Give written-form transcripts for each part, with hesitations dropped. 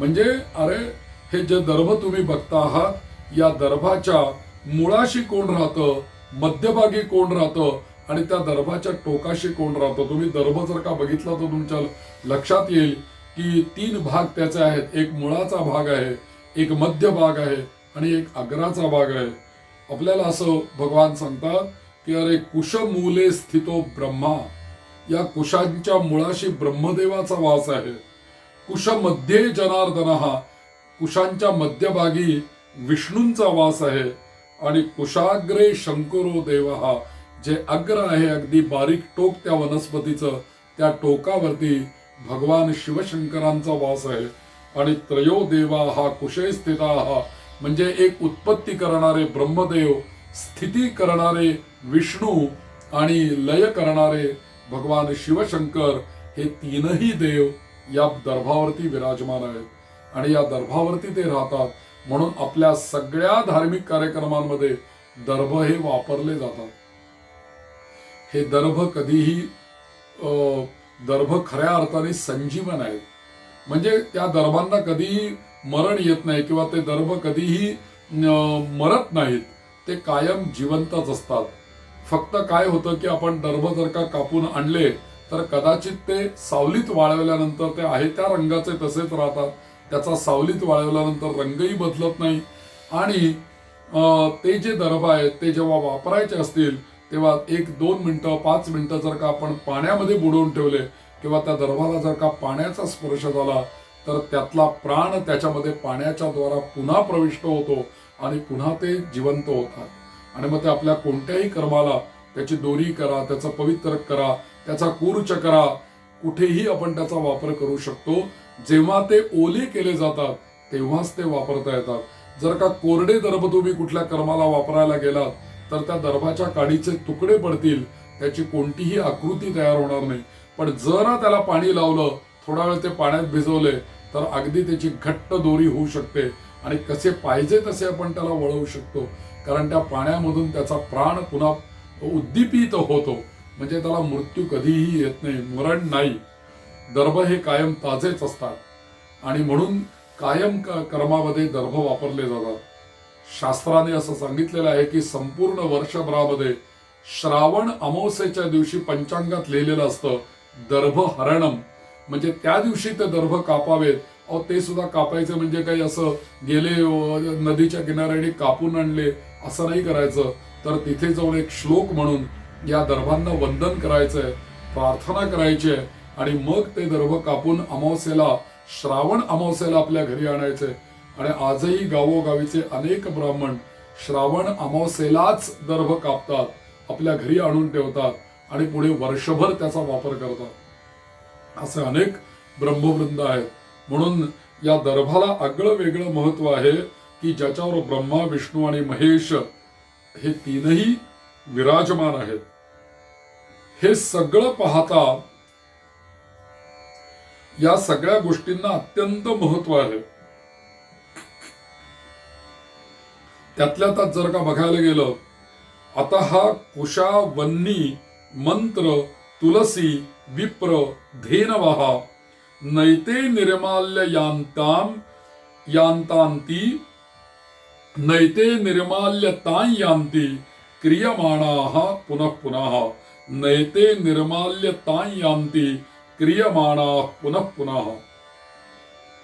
म्हणजे अरे हे जे दर्भ तुम्ही बघता आहात या दर्भाच्या मुळाशी कोण राहतं, मध्यभागी कोण राहतं आणि त्या दर्भाच्या टोकाशी कोण राहतं. तुम्ही दर्भ जर का बघितला तर तुमच्या लक्षात येईल की 3 भाग त्याचे आहेत. एक मुळाचा भाग आहे, एक मध्य भाग आहे आणि एक अग्राचा भाग आहे. आपल्याला असं भगवान सांगतात की अरे कुशमूले स्थितो ब्रह्मा, या कुशांच्या मुळाशी ब्रह्मदेवाचा वास आहे. कुशमध्ये जनार्दन, हा कुशांच्या मध्यभागी विष्णूंचा वास आहे. आणि कुशाग्रे शंकरो देव, हा जे अग्र आहे अगदी बारीक टोक त्या वनस्पतीचं, त्या टोकावरती भगवान शिवशंकरांचा वास आहे. आणि त्रयो देवा हा कुशे स्थिता, हा म्हणजे एक उत्पत्ती करणारे ब्रह्मदेव, स्थिती करणारे विष्णू आणि लय करणारे भगवान शिवशंकर, हे तीनही देव या दर्भावरती विराजमान आहेत आणि या दर्भावरती ते राहतात. म्हणून आपल्या सगळ्या धार्मिक कार्यक्रमांमध्ये दर्भ हे वापरले जातात. हे दर्भ कधीही दर्भ खऱ्या अर्थाने संजीवन आहेत. म्हणजे त्या दर्भांना कधीही मरण येत नाही किंवा ते दर्भ कधीही मरत नाहीत. ते कायम जिवंतच असतात. फक्त काय होतं की आपण दर्भ जर का कापून आणले तर कदाचित ते सावलीत वाळवल्यानंतर ते आहे त्या रंगाचे तसेच राहतात. त्याचा सावलीत वाळवल्यानंतर रंगही बदलत नाही. आणि ते जे दर्भ आहेत ते जेव्हा वापरायचे असतील तेव्हा 1-2 मिनिटं 5 मिनिटं जर का आपण पाण्यामध्ये बुडवून ठेवले किंवा त्या दर्भाला जर का पाण्याचा स्पर्श झाला तर त्यातला प्राण त्याच्यामध्ये पाण्याच्या द्वारा पुन्हा प्रविष्ट होतो आणि पुन्हा ते जिवंत होतात. आणि मग ते आपल्या कोणत्याही कर्माला त्याची दोरी करा, त्याचं पवित्र करा, त्याचा कूर्च करा, कुठेही आपण त्याचा वापर करू शकतो. जेव्हा ते ओले केले जातात तेव्हाच ते वापरता येतात. जर का कोरडे दर्भ तुम्ही कुठल्या कर्माला वापरायला गेलात तर त्या दर्भाच्या काडीचे तुकडे पडतील, त्याची कोणतीही आकृती तयार होणार नाही. पण जर त्याला पाणी लावलं, थोडा वेळ ते पाण्यात भिजवले तर अगदी त्याची घट्ट दोरी होऊ शकते आणि कसे पाहिजे तसे आपण त्याला वळवू शकतो. कारण त्या पाण्यामधून त्याचा प्राण पुन्हा उद्दीपित होतो. म्हणजे त्याला मृत्यू कधीही येत नाही, मरण नाही. दर्भ हे कायम ताजेच असतात आणि म्हणून कायम कर्मामध्ये दर्भ वापरले जातात. शास्त्राने असं सांगितलेलं आहे की संपूर्ण वर्षभरामध्ये श्रावण अमावस्येच्या दिवशी पंचांगात लिहिलेलं असतं दर्भ हरणम, म्हणजे त्या दिवशी ते दर्भ कापावेत. अहो ते सुद्धा कापायचे म्हणजे काही असं गेले नदीच्या किनाऱ्याने कापून आणले असं नाही करायचं. तर तिथे जाऊन एक श्लोक म्हणून या दर्भांना वंदन करायचंय, प्रार्थना करायची आहे आणि मग ते दर्भ कापून अमावस्येला, श्रावण अमावस्येला आपल्या घरी आणायचे. आणि आजही गावोगावीचे अनेक ब्राह्मण श्रावण अमावस्येलाच दर्भ कापतात, आपल्या घरी आणून ठेवतात आणि पुढे वर्षभर त्याचा वापर करतात. असे अनेक ब्रह्मवृंद आहेत. म्हणून या दर्भाला आगळं वेगळं महत्व आहे की ज्याच्यावर ब्रह्मा, विष्णू आणि महेश हे तीनही विराजमान आहेत. हे सगळं पाहता या सगळ्या गोष्टींना अत्यंत महत्व आहे. त्यातल्या त्यात जर का बघायला गेलं, आता हा कुशा, वन्नी, मंत्र, तुलसी, विप्र, धेनवहा नैते निर्माल्य यांतांती नैते निर्माल्यतां यांती क्रियमाणाः पुनः पुनः नैते निर्माल्यतां यांती क्रियमाणाः पुनः पुनः.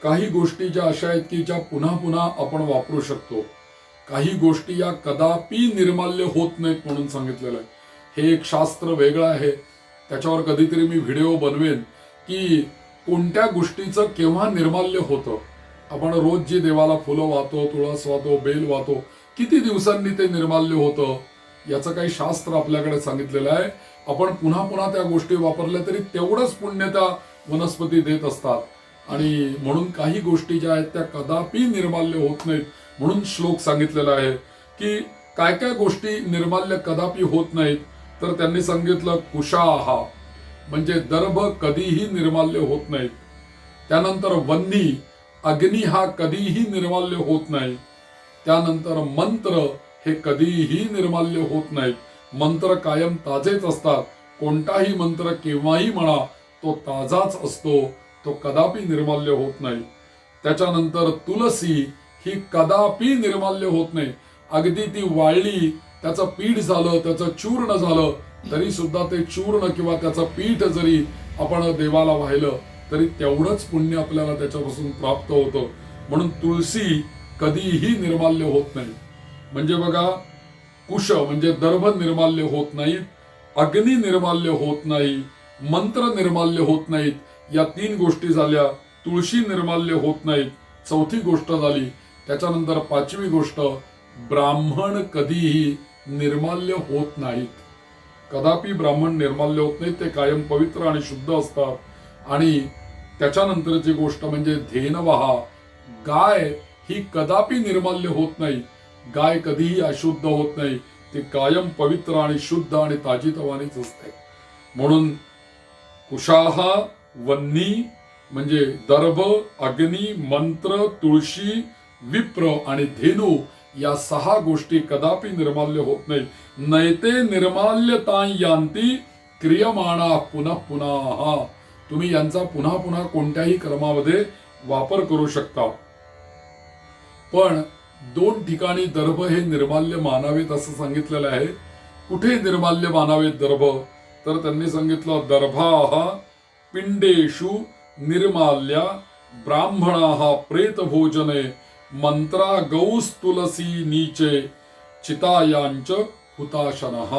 काही गोष्टी ज्या अशा आहेत की ज्या पुन्हा पुन्हा आपण वापरू शकतो. काही गोष्टी या कदापि निर्माल्य होत नाहीत म्हणून सांगितलेलं आहे. हे एक शास्त्र वेगळं आहे. त्याच्यावर कधीतरी मी व्हिडिओ बनवेन की कोणत्या गोष्टीचं केव्हा निर्माल्य होतं. आपण रोज जी देवाला फुलं वाहतो, तुळस वाहतो, बेल वाहतो, किती दिवसांनी ते निर्माल्य होतं याचं काही शास्त्र आपल्याकडे सांगितलेलं आहे. आपण पुन्हा पुन्हा त्या गोष्टी वापरल्या तरी तेवढंच पुण्य त्या वनस्पती देत असतात. आणि म्हणून काही गोष्टी ज्या आहेत त्या कदापि निर्माल्य होत नाहीत. म्हणून श्लोक सांगितलेला आहे की काय काय गोष्टी निर्माल्य कदापि होत नाहीत. तर त्यांनी सांगितलं कुशाहा म्हणजे दर्भ कधीही निर्माल्य होत नाहीत. त्यानंतर वन्नी, अग्नी हा कधीही निर्माल्य होत नाही. त्यानंतर मंत्र हे कधीही निर्माल्य होत नाहीत. मंत्र कायम ताजेच असतात. कोणताही मंत्र केव्हाही म्हणा तो ताजाच असतो, तो कदापि निर्माल्य होत नाही. त्याच्यानंतर तुलसी ही कदापि निर्माल्य होत नाही. अगदी ती वाळली, त्याचं पीठ झालं, त्याचं चूर्ण झालं, तरी सुद्धा ते चूर्ण किंवा त्याचं पीठ जरी आपण देवाला वाहिलं तरी तेवढंच पुण्य आपल्याला त्याच्यापासून प्राप्त होतं. म्हणून तुळशी कधीही निर्माल्य होत नाही. म्हणजे बघा, कुश म्हणजे दर्भ निर्माल्य होत नाहीत, अग्नी निर्माल्य होत नाही, मंत्र निर्माल्य होत नाहीत. या 3 गोष्टी झाल्या. तुळशी निर्माल्य होत नाहीत, चौथी गोष्ट झाली. त्याच्यानंतर 5वी गोष्ट, ब्राह्मण कधीही निर्माल्य होत नाहीत. कदापि ब्राह्मण निर्माल्य होत नाहीत, ते कायम पवित्र आणि शुद्ध असतात. आणि त्याच्यानंतरची गोष्ट म्हणजे धेनवहा, गाय ही कदापि निर्माल्य होत नाही. गाय कधीही अशुद्ध होत नाही, ती कायम पवित्र आणि शुद्ध आणि ताजीतवानीच असते. म्हणून कुशाहा, वन्नी म्हणजे दर्भ, अग्नी, मंत्र, तुळशी, विप्र आणि धेनू या 6 गोष्टी कदापि निर्माल्य होत नाही. नैते निर्माल्यता यांती क्रियमाणा पुनः पुन्हा. तुम्ही यांचा पुन्हा पुन्हा कोणत्याही कर्मामध्ये वापर करू शकता. पण 2 ठिकाणी दर्भ हे निर्माल्य मानावेत असं सांगितलेलं आहे. कुठे निर्माल्य मानावेत दर्भ? तर त्यांनी सांगितलं, दर्भाः पिंडेषु निर्माल्या ब्राह्मणाः प्रेतभोजने मंत्रा गौस तुलसी नीचे चितायांच हुताशनः.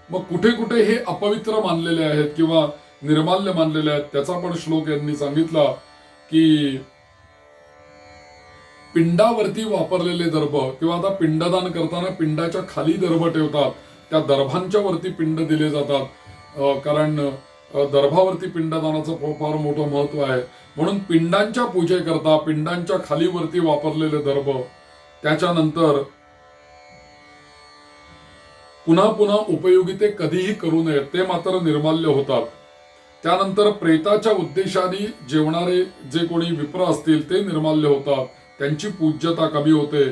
मग कुठे कुठे हे अपवित्र मानलेले आहेत किंवा निर्माल्य मानलेले आहेत त्याचा पण श्लोक यांनी सांगितला की पिंडावरती वापरलेले दर्भ किंवा आता पिंडदान करताना पिंडाच्या खाली दर्भ ठेवतात, त्या दर्भांच्या वरती पिंड दिले जातात. कारण दर्भावरती पिंडदानाचं फार मोठं महत्व आहे. म्हणून पिंडांच्या पूजेकरता पिंडांच्या खाली वरती वापरलेले दर्भ. त्याच्यानंतर पुन्हा पुन्हा उपयोगी ते कधीही करू नये, ते मात्र निर्माल्य होतात. त्यानंतर प्रेताच्या उद्देशाने जेवणारे जे कोणी विप्र असतील ते निर्माल्य होतात, त्यांची पूज्यता कमी होते.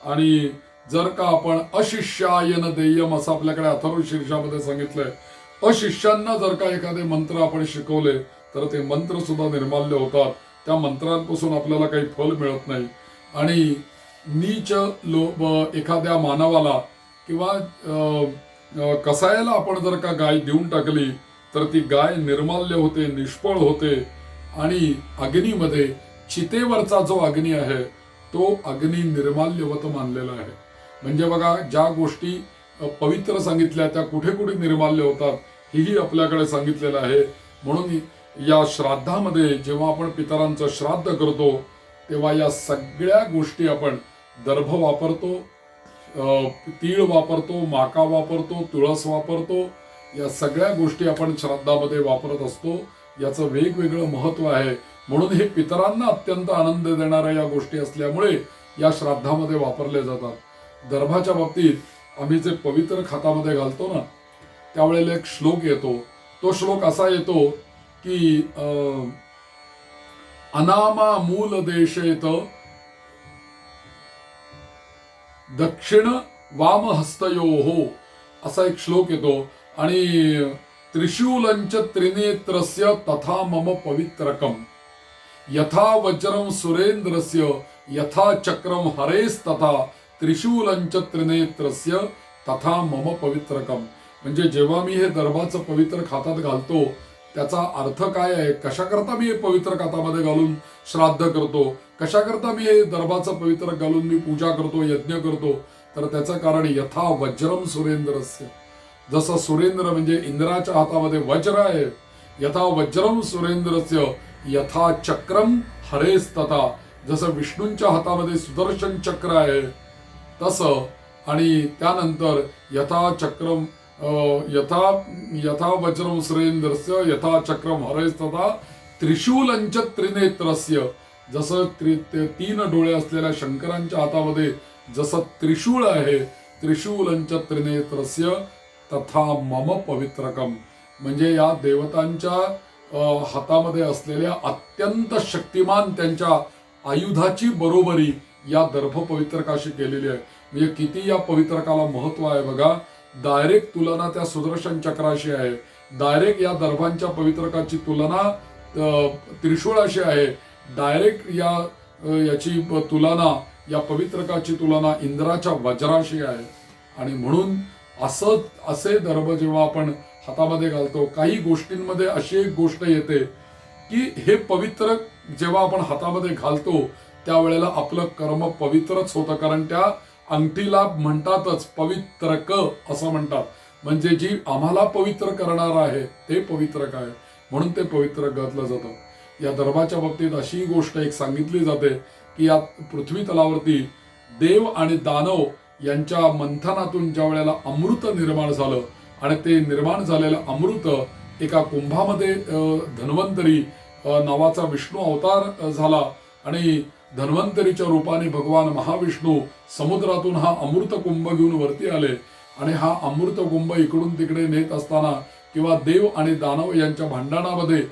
आणि जर का आपण अशिष्यायन देयम असं आपल्याकडे अथर्व शीर्षामध्ये सांगितलंय, अशिष्यांना जर का एखादे मंत्र आपण शिकवले तर ते मंत्र सुद्धा निर्माल्य होतात. त्या मंत्रांपासून आपल्याला काही फल मिळत नाही. आणि नीच एखाद्या मानवाला किंवा कसायाला आपण जर का गाय देऊन टाकली तर ती गाय निर्माल्य होते, निष्फळ होते. आणि अग्नीमध्ये चितेवरचा जो अग्नी आहे तो अग्नी निर्माल्यवत मानलेला आहे. म्हणजे बघा, ज्या गोष्टी पवित्र सांगितल्या त्या कुठे कुठे निर्माल्य होतात हेही आपल्याकडे सांगितलेलं आहे. म्हणून या श्राद्धामध्ये जेव्हा आपण पितरांचं श्राद्ध करतो तेव्हा या सगळ्या गोष्टी आपण दर्भ वापरतो, तीळ वापरतो, माका वापरतो, तुळस वापरतो. या सगळ्या गोष्टी आपण श्राद्धामध्ये वापरत असतो. याचं वेगवेगळं महत्व आहे. म्हणून हे पितरांना अत्यंत आनंद देणाऱ्या या गोष्टी असल्यामुळे या श्राद्धामध्ये वापरले जातात. दर्भाच्या बाबतीत आम्ही जे पवित्र खातामध्ये घालतो ना त्यावेळेला एक श्लोक येतो. तो श्लोक असा येतो की अनामा मूल देशेत दक्षिण वामहस्तयोः असा एक श्लोक येतो. आणि त्रिशूलंच त्रिनेत्रस्य तथा मम पवित्रकम यथा वज्रम सुरेंद्रस्य यथा चक्रम हरेस्तथा त्रिशूलंच त्रिनेत्रस्य तथा मम पवित्रकम. म्हणजे जेव्हा मी हे दर्भाचं पवित्र खातात घालतो त्याचा अर्थ काय आहे, कशाकरता मी हे पवित्र खातामध्ये घालून श्राद्ध करतो, कशाकरता मी हे दर्भाचं पवित्र घालून मी पूजा करतो, यज्ञ करतो, तर त्याचं कारण यथा वज्रम सुरेंद्रस्य, जसं सुरेंद्र म्हणजे इंद्राच्या हातामध्ये वज्र आहे, यथा वज्रम सुरेंद्रस्य यथा चक्रम हरेस्तथा, जसं विष्णूंच्या हातामध्ये सुदर्शन चक्र आहे तसं. आणि त्यानंतर यथा चक्रम यथा वज्रम सुरेंद्रस्य यथा चक्रम हरेस्तथा त्रिशूलंच त्रिनेत्रस्य, जसं 3 डोळे असलेल्या शंकरांच्या हातामध्ये जसं त्रिशूळ आहे, त्रिशूलंच त्रिनेत्रस्य तथा मम पवित्रकम. म्हणजे या देवतांच्या हातामध्ये असलेल्या अत्यंत शक्तिमान त्यांच्या आयुधाची बरोबरी या दर्भ पवित्रकाशी केलेली आहे. म्हणजे किती या पवित्रकाला महत्व आहे बघा. डायरेक्ट तुलना त्या सुदर्शन चक्राशी आहे, डायरेक्ट या दर्भांच्या पवित्रकाची तुलना त्रिशूळाशी आहे, डायरेक्ट याची तुलना, या पवित्रकाची तुलना इंद्राच्या वज्राशी आहे. आणि म्हणून असे दर्भ जेव्हा आपण हातामध्ये घालतो, काही गोष्टींमध्ये अशी एक गोष्ट येते की हे पवित्र जेव्हा आपण हातामध्ये घालतो त्यावेळेला आपलं कर्म पवित्रच होतं. कारण त्या अंगठीला म्हणतातच पवित्रक असं म्हणतात, म्हणजे जी आम्हाला पवित्र करणार आहे ते पवित्रक आहे, म्हणून ते पवित्र घातलं जातं. या दर्भाच्या बाबतीत अशी गोष्ट एक सांगितली जाते की या पृथ्वी तलावरती देव आणि दानव यांच्या मंथनातून ज्या वेळेला अमृत निर्माण झालं आणि ते निर्माण झालेलं अमृत एका कुंभामध्ये धन्वंतरी नावाचा विष्णू अवतार झाला आणि धन्वंतरीच्या रूपाने भगवान महाविष्णू समुद्रातून हा अमृत कुंभ घेऊन वरती आले. आणि हा अमृत कुंभ इकडून तिकडे नेत असताना किंवा देव आणि दानव यांच्या भांडणामध्ये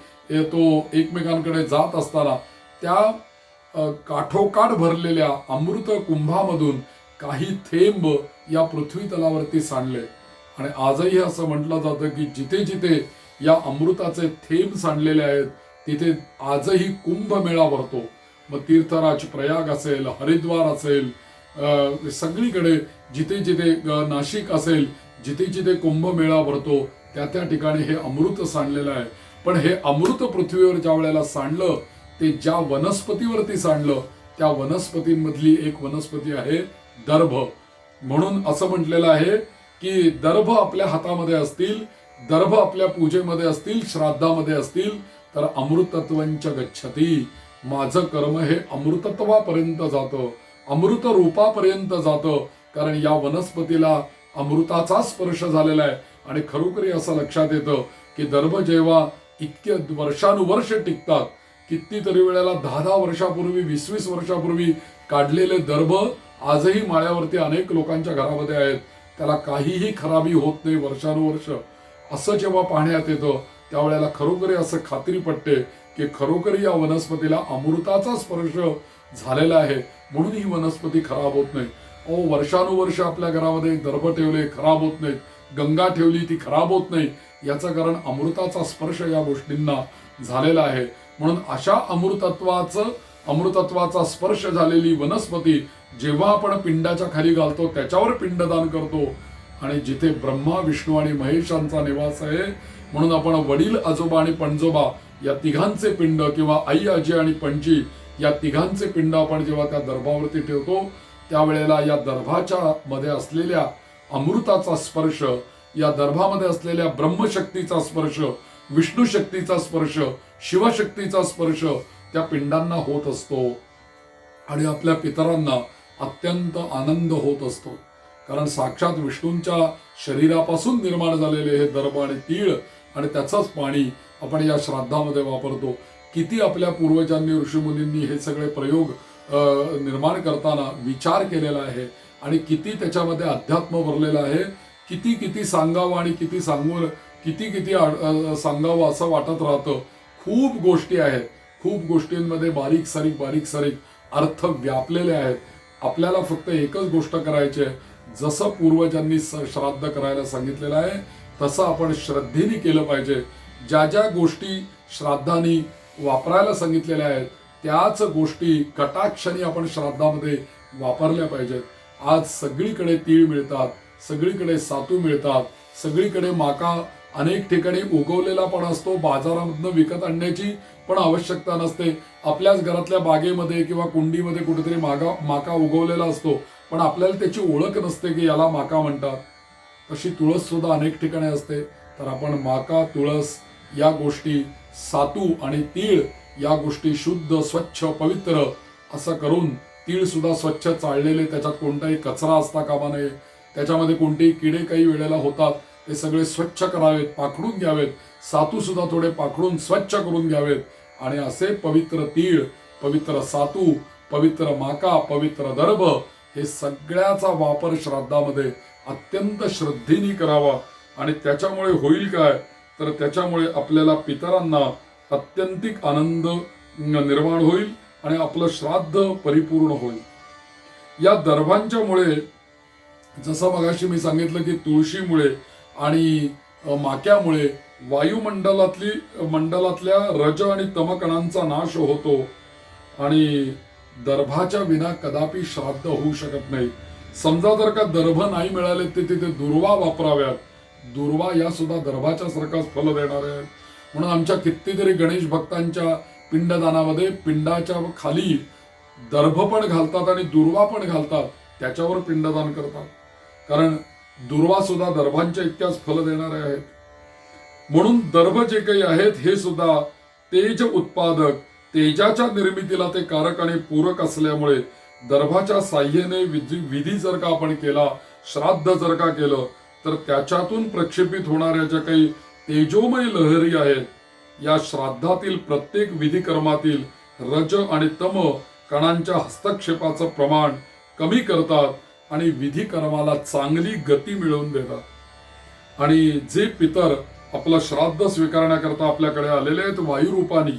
तो एकमेकांकडे जात असताना त्या काठोकाठ भरलेल्या अमृत कुंभामधून काही थेंब या पृथ्वी तलावरती सांडले. आणि आजही असं म्हटलं जातं की जिथे जिथे या अमृताचे थेंब सांडलेले आहेत तिथे आजही कुंभमेळा भरतो. मग तीर्थराज प्रयाग असेल, हरिद्वार असेल, सगळीकडे जिथे जिथे नाशिक असेल, जिथे जिथे कुंभमेळा भरतो त्या त्या ठिकाणी हे अमृत सांडलेलं आहे. पण हे अमृत पृथ्वीवर ज्या वेळेला सांडलं ते ज्या वनस्पतीवरती सांडलं त्या वनस्पतींमधली एक वनस्पती आहे दर्भ. म्हणून असं म्हटलेलं आहे की दर्भ आपल्या हातामध्ये असतील, दर्भ आपल्या पूजेमध्ये असतील, श्राद्धामध्ये असतील तर अमृतत्वंच गच्छती, माझं कर्म हे अमृतत्वापर्यंत जातं, अमृत रूपापर्यंत जातं. कारण या वनस्पतीला अमृताचा स्पर्श झालेला आहे. आणि खरोखरी असं लक्षात येतं की दर्भ जेव्हा इतके वर्षानुवर्ष टिकतात, कितीतरी वेळेला 10-10 वर्षापूर्वी, 20-20 वर्षापूर्वी काढलेले दर्भ आजही माळ्यावरती अनेक लोकांच्या घरामध्ये आहेत. त्याला काहीही खराबी होत नाही वर्षानुवर्ष. असं जेव्हा पाहण्यात येतं त्यावेळेला खरोखरी असं खात्री पटते की खरोखरी या वनस्पतीला अमृताचा स्पर्श झालेला आहे, म्हणून ही वनस्पती खराब होत नाही. वर्षानुवर्ष आपल्या घरामध्ये दर्भ ठेवले खराब होत नाहीत, गंगा ठेवली ती खराब होत नाही, याचं कारण अमृताचा स्पर्श या गोष्टींना झालेला आहे. म्हणून अशा अमृतत्वाचा स्पर्श झालेली वनस्पती जेव्हा आपण पिंडाच्या खाली घालतो त्याच्यावर पिंडदान करतो. आणि जिथे ब्रह्मा, विष्णू आणि महेशांचा निवास आहे म्हणून आपण वडील, आजोबा आणि पणजोबा या तिघांचे पिंड किंवा आई, आजी आणि पणजी या तिघांचे पिंड आपण जेव्हा त्या दर्भावरती ठेवतो त्यावेळेला या दर्भाच्या मध्ये असलेल्या अमृताचा स्पर्श, या दर्भामध्ये असलेल्या ब्रह्मशक्तीचा स्पर्श, विष्णू शक्तीचा स्पर्श, शिवशक्तीचा स्पर्श त्या पिंडांना होत असतो. आणि आपल्या पितरांना अत्यंत आनंद होत असतो. कारण साक्षात विष्णूंच्या शरीरापासून निर्माण झालेले हे दर्भ आणि तीळ आणि त्याचंच पाणी आपण या श्राद्धामध्ये वापरतो. किती आपल्या पूर्वजांनी, ऋषीमुनींनी हे सगळे प्रयोग निर्माण करताना विचार केलेला आहे आणि किती त्याच्यामध्ये अध्यात्म भरलेलं आहे. किती किती सांगावं आणि किती सांगावं असं वाटत राहतं. खूप गोष्टी आहेत, खूप गोष्टींमध्ये बारीक सारीक अर्थ व्यापलेले आहेत. आपल्याला फक्त एकच गोष्ट करायची आहे, जसं पूर्वजांनी श्राद्ध करायला सांगितलेलं आहे तसं आपण श्रद्धेने केलं पाहिजे. ज्या ज्या गोष्टी श्राद्धानी वापरायला सांगितलेल्या आहेत त्याच गोष्टी कटाक्षाने आपण श्राद्धामध्ये वापरल्या पाहिजेत. आज सगळीकडे तीळ मिळतात, सगळीकडे सातू मिळतात, सगळीकडे माका अनेक ठिकाणी उगवलेला पण असतो. बाजारामधनं विकत आणण्याची पण आवश्यकता नसते. आपल्याच घरातल्या बागेमध्ये किंवा कुंडीमध्ये कुठेतरी माका उगवलेला असतो, पण आपल्याला त्याची ओळख नसते की याला माका म्हणतात. तशी तुळस सुद्धा अनेक ठिकाणी असते. तर आपण माका, तुळस या गोष्टी, सातू आणि तीळ या गोष्टी शुद्ध, स्वच्छ, पवित्र असं करून, तीळ सुद्धा स्वच्छ चाळलेले, त्याच्यात कोणताही कचरा असता कामा नये, त्याच्यामध्ये कोणतेही किडे काही वेळेला होतात ते सगळे स्वच्छ करावेत, पाखडून घ्यावेत. सातू सुद्धा थोडे पाखडून स्वच्छ करून घ्यावेत. आणि असे पवित्र तीळ, पवित्र सातू, पवित्र माका, पवित्र दर्भ हे सगळ्याचा वापर श्राद्धामध्ये अत्यंत श्रद्धेने करावा. आणि त्याच्यामुळे होईल काय, तर त्याच्यामुळे आपल्याला पितरांना अत्यंतिक आनंद निर्माण होईल आणि आपलं श्राद्ध परिपूर्ण होईल. या दर्भांच्यामुळे, जसं मगाशी मी सांगितलं की तुळशीमुळे आणि माक्यामुळे मंडलातल्या रज आणि तमकणांचा नाश होतो. आणि दर्भाच्या विना कदापि श्राद्ध होऊ शकत नाही. समजा जर का दर्भ नाही मिळाले तर तिथे दुर्वा वापराव्यात. दुर्वा या सुद्धा दर्भाच्या सारखाच फल देणार आहेत. म्हणून आमच्या कितीतरी गणेश भक्तांच्या पिंडदानामध्ये पिंडाच्या खाली दर्भ पण घालतात आणि दुर्वा पण घालतात, त्याच्यावर पिंडदान करतात. कारण दुर्वा सुद्धा दर्भांच्या इतक्याच फल देणारे आहेत. म्हणून दर्भ जे काही आहेत हे सुद्धा तेज उत्पादक, तेजाच्या निर्मितीला ते कारक आणि पूरक असल्यामुळे दर्भाच्या साह्याने विधी जर का आपण केला, श्राद्ध जर का केलं, तर त्याच्यातून प्रक्षेपित होणाऱ्या ज्या काही तेजोमय लहरी आहेत, या श्राद्धातील प्रत्येक विधी कर्मातील रज आणि तम कणांच्या हस्तक्षेपाचं प्रमाण कमी करतात आणि विधी कर्माला चांगली गती मिळवून देतात. आणि जे पितर आपलं श्राद्ध स्वीकारण्याकरता आपल्याकडे आलेले आहेत वायुरूपाने,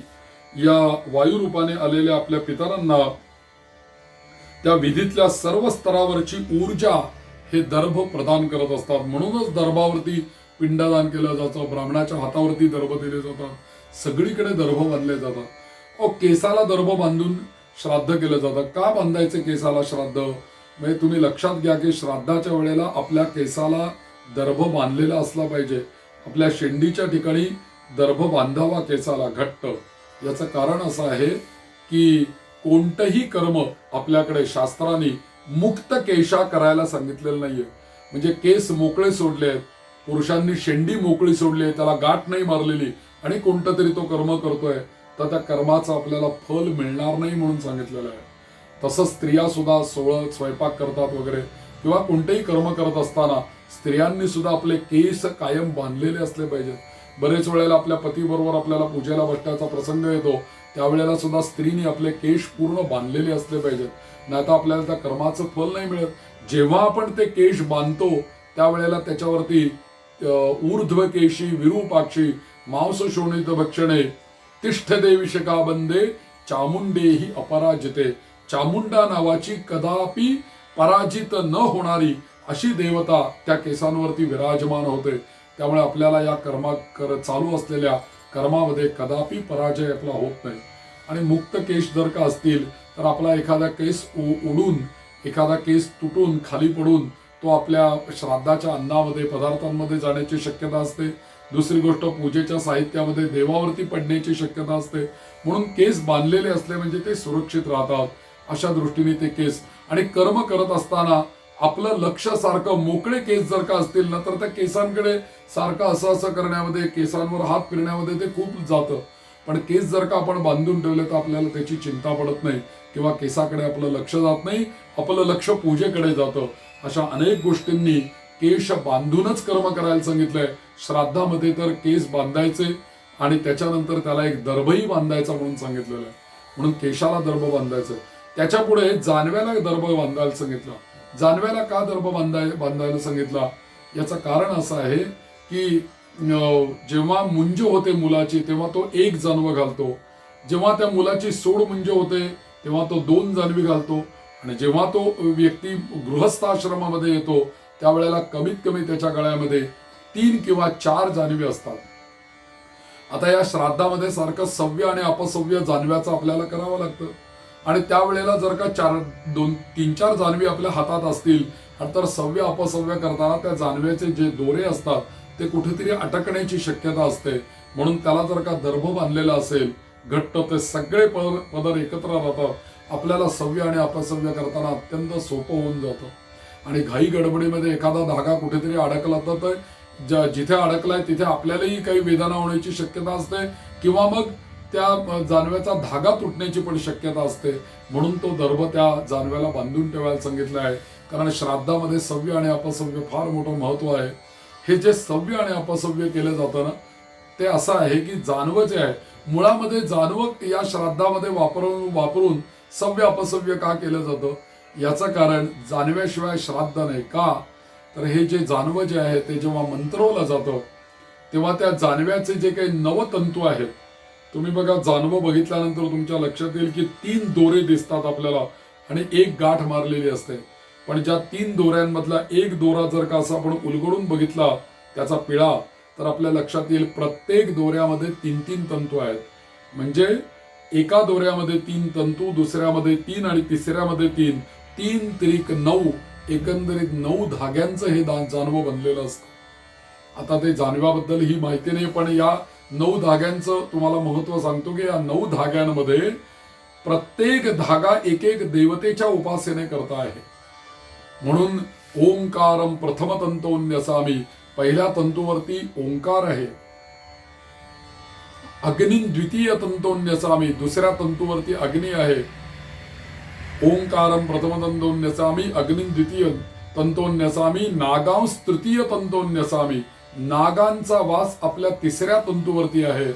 या वायुरूपाने आलेल्या आपल्या पितरांना त्या विधीतल्या सर्व स्तरावरची ऊर्जा हे दर्भ प्रदान करत असतात. म्हणूनच दर्भावरती पिंडदान केलं जातं, ब्राह्मणाच्या हातावरती दर्भ दिले जातात, सगळीकडे दर्भ बांधले जातात. केसाला दर्भ बांधून श्राद्ध केलं जातं. का बांधायचे केसाला श्राद्ध? म्हणजे तुम्ही लक्षात घ्या की श्राद्धाच्या वेळेला आपल्या केसाला दर्भ बांधलेला असला पाहिजे. आपल्या शेंडीच्या ठिकाणी दर्भ बांधावा केसाला घट्ट. याचं कारण असं आहे की कोणतंही कर्म आपल्याकडे शास्त्राने मुक्त केशा करायला सांगितलेलं नाहीये. म्हणजे केस मोकळे सोडले आहेत, पुरुषांनी शेंडी मोकळी सोडली आहे, त्याला गाठ नाही मारलेली आणि कोणतं तरी तो कर्म करतोय, तर त्या कर्माचं आपल्याला फल मिळणार नाही म्हणून सांगितलेलं आहे. तसंच स्त्रिया सुद्धा स्वयंपाक करतात वगैरे किंवा कोणतेही कर्म करत असताना स्त्रियांनी सुद्धा आपले केस कायम बांधलेले असले पाहिजेत. बरेच वेळेला आपल्या पतीबरोबर आपल्याला पूजेला बसण्याचा प्रसंग येतो, त्यावेळेला सुद्धा स्त्रीने आपले केश पूर्ण बांधलेले असले पाहिजेत, नाही तर आपल्याला त्या कर्माचं फल नाही मिळत. जेव्हा आपण ते केश बांधतो त्यावेळेला त्याच्यावरती ऊर्ध्व केशी विरूपाक्षी मांस शोणित भक्षणे तिष्ठ देविशका बंदे चामुंडेही अपराजिते. चामुंडा नावाची कदापि पराजित न होणारी अशी देवता त्या केसांवरती विराजमान होते. त्यामुळे आपल्याला या चालू असलेल्या कर्मामध्ये कदापि पराजय आपला होत नाही. आणि मुक्त केश जर का असतील तर आपला एखादा केस उडून, एखादा केस तुटून खाली पडून तो आपल्या श्राद्धाच्या अन्नामध्ये पदार्थांमध्ये जाण्याची शक्यता असते. दुसरी गोष्ट, पूजेच्या साहित्यामध्ये देवावरती पडण्याची शक्यता असते. म्हणून केस बांधलेले असले म्हणजे ते सुरक्षित राहतात. अशा दृष्टीने ते केस, आणि कर्म करत असताना आपलं लक्ष सारखं मोकळे केस जर का असतील ना, तर त्या केसांकडे सारखं असं करण्यामध्ये, केसांवर हात फिरण्यामध्ये ते खूप जातं. पण केस जर का आपण बांधून ठेवले तर आपल्याला त्याची चिंता पडत नाही किंवा केसाकडे आपलं लक्ष जात नाही, आपलं लक्ष पूजेकडे जातं. अशा अनेक गोष्टींनी केश बांधूनच कर्म करायला सांगितलंय. श्राद्धामध्ये तर केस बांधायचे आणि त्याच्यानंतर त्याला एक दर्भही बांधायचा म्हणून सांगितलेलं आहे. म्हणून केशाला दर्भ बांधायचं. त्याच्या पुढे जानव्याला दर्भ बांधायला सांगितलं. जानव्याला का दर्भ बांधायला सांगितला? याचं कारण असं आहे की जेव्हा मुंज होते मुलाची तेव्हा तो एक जानवं घालतो, जेव्हा त्या मुलाची सोड मुंज होते तेव्हा तो 2 जानवी घालतो, आणि जेव्हा तो व्यक्ती गृहस्थाश्रमामध्ये येतो त्यावेळेला कमीत कमी त्याच्या गळ्यामध्ये 3 किंवा 4 जानवी असतात. आता या श्राद्धामध्ये सारखं सव्य आणि अपसव्य जानव्याचं आपल्याला करावं लागतं. आणि त्यावेळेला जर का 3-4 जानवी आपल्या हातात असतील तर सव्य अपसव्य करताना त्या जानव्याचे जे दोरे असतात ते कुठेतरी अटकण्याची शक्यता असते. म्हणून त्याला जर का दर्भ बांधलेला असेल घट्ट, ते सगळे पदर एकत्र राहतात. आपल्याला सव्य आणि अपसव्य करताना अत्यंत सोपं होऊन जातं. आणि घाई गडबडीमध्ये एखादा धागा कुठेतरी अडकला तर जिथे अडकलाय तिथे आपल्यालाही काही वेदना होण्याची शक्यता असते किंवा मग त्या जानव्याचा धागा तुटण्याची पण शक्यता असते. म्हणून तो दर्भ त्या जानव्याला बांधून ठेवायला सांगितलं आहे. कारण श्राद्धामध्ये सव्य आणि अपसव्य फार मोठं महत्व आहे. हे जे सव्य आणि अपसव्य केलं जातं ना, ते असं आहे की जानवं जे आहे, मुळामध्ये जानवं या श्राद्धामध्ये वापरून सव्य अपसव्य का केलं जातं? याचं कारण जानव्याशिवाय श्राद्ध नाही. का तर हे जे जानवं जे आहे ते जेव्हा मंत्रवलं जातं तेव्हा त्या जानव्याचे जे काही नवतंतू आहेत, तुम्ही बघा जानवं बघितल्यानंतर तुमच्या लक्षात येईल की 3 दोरे दिसतात आपल्याला आणि एक गाठ मारलेली असते. पण ज्या 3 दोऱ्यांमधला एक दोरा जर का असा आपण उलगडून बघितला त्याचा पिळा, तर आपल्या लक्षात येईल प्रत्येक दोऱ्यामध्ये 3-3 तंतू आहेत. म्हणजे एका दोऱ्यामध्ये 3 तंतू, दुसऱ्यामध्ये 3 आणि तिसऱ्यामध्ये 3, 3 त्रिक 9, एकंदरीत 9 धाग्यांचं हे जानवं बनलेलं असतं. आता ते जानव्याबद्दल ही माहिती नाही, पण या 9 धाग्यांचं तुम्हाला महत्व सांगतो की या 9 धाग्यांमध्ये प्रत्येक धागा एक एक देवतेच्या उपासने करता आहे. म्हणून ओंकारम प्रथम तंतोन्यसामी, पहिल्या तंतूवरती ओंकार आहे. अग्नी द्वितीय तंतोन्यसामी, दुसऱ्या तंतूवरती अग्नी आहे. ओंकारम प्रथम तंतोन्यसामी अग्नि द्वितीय तंतोन्यसामी नागांस तृतीय तंतोन्यसामी, नागांचा वास आपल्या तिसऱ्या तंतूवरती आहे.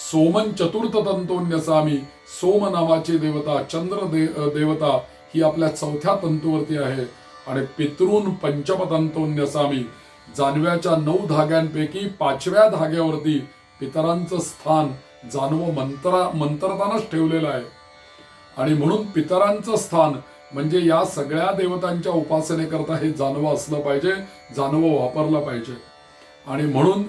सोमन चतुर्थ तंतोन्यसामी, सोम नावाची देवता, चंद्र देवता ही आपल्या चौथ्या तंतूवरती आहे. आणि पितृन पंचम तंतोन्यसामी, जानव्याच्या 9 धाग्यांपैकी 5व्या धाग्यावरती पितरांचं स्थान जानवं मंत्रतानाच ठेवलेलं आहे. आणि म्हणून पितरांचं स्थान म्हणजे या सगळ्या देवतांच्या उपासनेकरता हे जानवं असलं पाहिजे, जानवं वापरलं पाहिजे. आणि म्हणून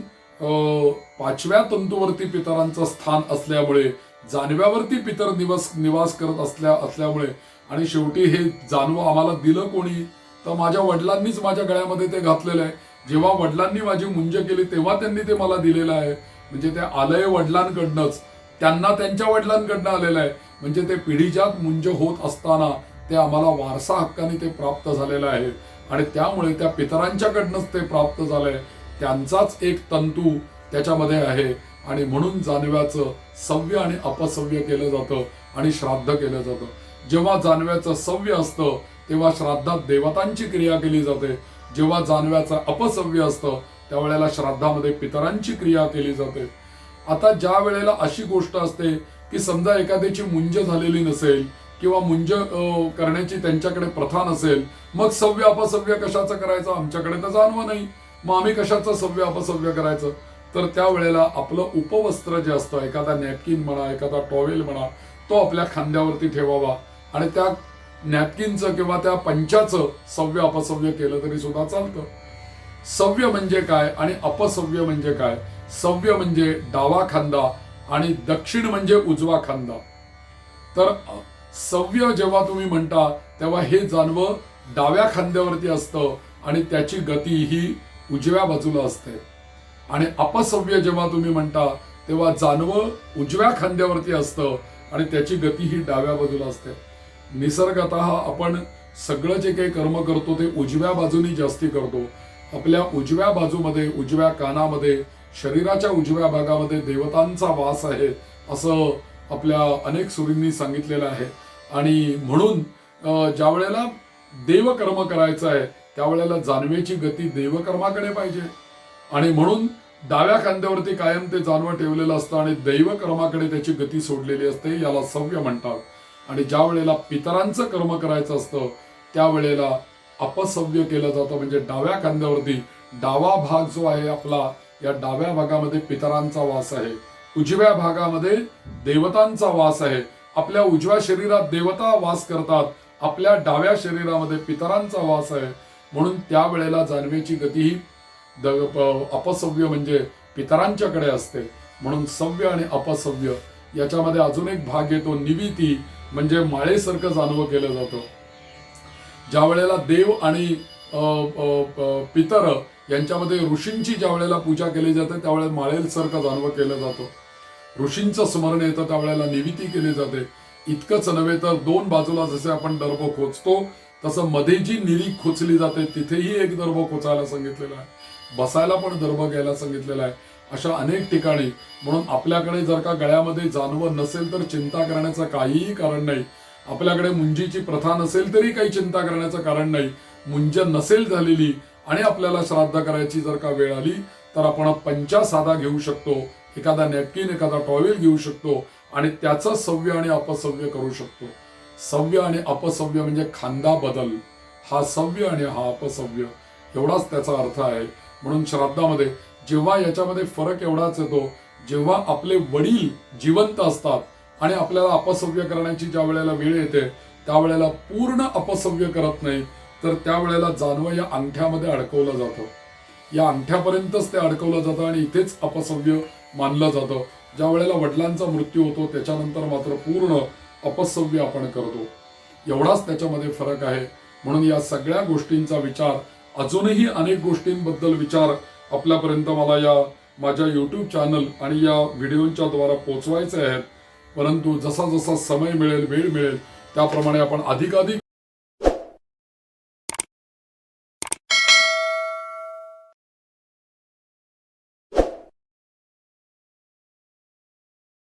5व्या तंतूवरती पितरांचं स्थान असल्यामुळे जानव्यावरती पितर निवास करत असल्यामुळे आणि शेवटी हे जानवं आम्हाला दिलं कोणी, तर माझ्या वडिलांनीच माझ्या गळ्यामध्ये ते घातलेलं आहे. जेव्हा वडिलांनी माझी मुंज केली तेव्हा त्यांनी ते मला दिलेलं आहे. म्हणजे ते आलंय वडिलांकडनंच, त्यांना त्यांच्या वडिलांकडनं आलेलं आहे. म्हणजे ते पिढीजात मुंज होत असताना ते आम्हाला वारसा हक्काने ते प्राप्त झालेलं आहे. आणि त्यामुळे त्या पितरांच्याकडनंच ते प्राप्त झालंय. त्यांचाच एक तंतू त्याच्यामध्ये आहे. आणि म्हणून जानव्याचं सव्य आणि अपसव्य केलं जातं आणि श्राद्ध केलं जातं. जेव्हा जानव्याचं सव्य असतं तेव्हा श्राद्धात देवतांची क्रिया केली जाते. जेव्हा जानव्याचं अपसव्य असतं त्यावेळेला श्राद्धामध्ये पितरांची क्रिया केली जाते. आता ज्या वेळेला अशी गोष्ट असते की समजा एखाद्याची मुंज झालेली नसेल किंवा मुंज करण्याची त्यांच्याकडे प्रथा नसेल, मग सव्य अपसव्य कशाचं करायचं? आमच्याकडे तर जानवं नाही, मग आम्ही कशाचं सव्य अपसव्य करायचं? तर त्यावेळेला आपलं उपवस्त्र जे असतं, एखादा नॅपकिन म्हणा, एखादा टॉवेल म्हणा, तो आपल्या खांद्यावरती ठेवावा. आणि त्या नॅपकिनचं किंवा त्या पंचाचं सव्य अपसव्य केलं तरी सुद्धा चालतं. सव्य म्हणजे काय आणि अपसव्य म्हणजे काय? सव्य म्हणजे डावा खांदा आणि दक्षिण म्हणजे उजवा खांदा. तर सव्य जेव्हा तुम्ही म्हणता तेव्हा हे जानवं डाव्या खांद्यावरती असतं आणि त्याची गती ही उजव्या बाजूला असते. आणि अपसव्य जेव्हा तुम्ही म्हणता तेव्हा जानवं उजव्या खांद्यावरती असतं आणि त्याची गती ही डाव्या बाजूला असते. निसर्गतः आपण सगळं जे काही कर्म करतो ते उजव्या बाजूनी जास्ती करतो. आपल्या उजव्या बाजूमध्ये, उजव्या कानामध्ये, शरीराच्या उजव्या भागामध्ये देवतांचा वास आहे असं आपल्या अनेक सुरींनी सांगितलेलं आहे. आणि म्हणून ज्या वेळेला देवकर्म करायचं आहे त्यावेळेला जानवेची गती देवकर्माकडे पाहिजे. आणि म्हणून डाव्या खांद्यावरती कायम ते जानवं ठेवलेलं असतं आणि दैवकर्माकडे त्याची गती सोडलेली असते. याला सव्य म्हणतात. आणि ज्या वेळेला पितरांचं कर्म करायचं असतं त्यावेळेला अपसव्य केलं जातं. म्हणजे डाव्या खांद्यावरती डावा भाग जो आहे आपला, या डाव्या भागामध्ये पितरांचा वास आहे, उजव्या भागामध्ये देवतांचा वास आहे. आपल्या उजव्या शरीरात देवता वास करतात, आपल्या डाव्या शरीरामध्ये पितरांचा वास आहे. म्हणून त्यावेळेला जानवेची गती ही अपसव्य म्हणजे पितरांच्याकडे असते. म्हणून सव्य आणि अपसव्य याच्यामध्ये अजून एक भाग येतो, निविती, म्हणजे माळेसारखं जानवं केलं जातं. ज्या वेळेला देव आणि पितर यांच्यामध्ये ऋषींची ज्या वेळेला पूजा केली जाते त्यावेळेला माळेसारखं जानवं केलं जातं. ऋषींचं स्मरण येतं त्यावेळेला निविती केली जाते. इतकंच नव्हे तर 2 बाजूला जसे आपण दर्भ खोचतो तसं मध्ये जी निरी खोचली जाते तिथेही एक दर्भ खोचायला सांगितलेला आहे. बसायला पण दर्भ घ्यायला सांगितलेला आहे. अशा अनेक ठिकाणी. म्हणून आपल्याकडे जर का गळ्यामध्ये जानवं नसेल तर चिंता करण्याचं काहीही कारण नाही. आपल्याकडे मुंजीची प्रथा नसेल तरी काही चिंता करण्याचं कारण नाही. मुंज नसेल झालेली आणि आपल्याला श्राद्ध करायची जर का वेळ आली तर आपण पंचा साधा घेऊ शकतो, एखादा नॅपकिन, एखादा टॉवेल घेऊ शकतो आणि त्याचं सव्य आणि अपसव्य करू शकतो. सव्य आणि अपसव्य म्हणजे खांदा बदल, हा सव्य आणि हा अपसव्य, एवढाच त्याचा अर्थ आहे. म्हणून श्राद्धामध्ये जेव्हा याच्यामध्ये फरक एवढाच येतो, जेव्हा आपले वडील जिवंत असतात आणि आपल्याला अपसव्य करण्याची ज्या वेळेला वेळ येते त्यावेळेला पूर्ण अपसव्य करत नाही, तर त्यावेळेला जानवं या अंगठ्यामध्ये अडकवलं जातं. या अंगठ्यापर्यंतच ते अडकवलं जातं आणि इथेच अपसव्य मानलं जातं. ज्या वेळेला वडिलांचा मृत्यू होतो त्याच्यानंतर मात्र पूर्ण अपसव्य आपण करतो. एवढाच त्याच्यामध्ये फरक आहे. म्हणून या सगळ्या गोष्टींचा विचार, अजूनही अनेक गोष्टींबद्दल विचार आपल्यापर्यंत मला या माझ्या यूट्यूब चॅनल आणि या व्हिडिओच्या द्वारा पोचवायचे आहेत. परंतु जसा जसा समय मिळेल, वेळ मिळेल, त्याप्रमाणे आपण अधिकाधिक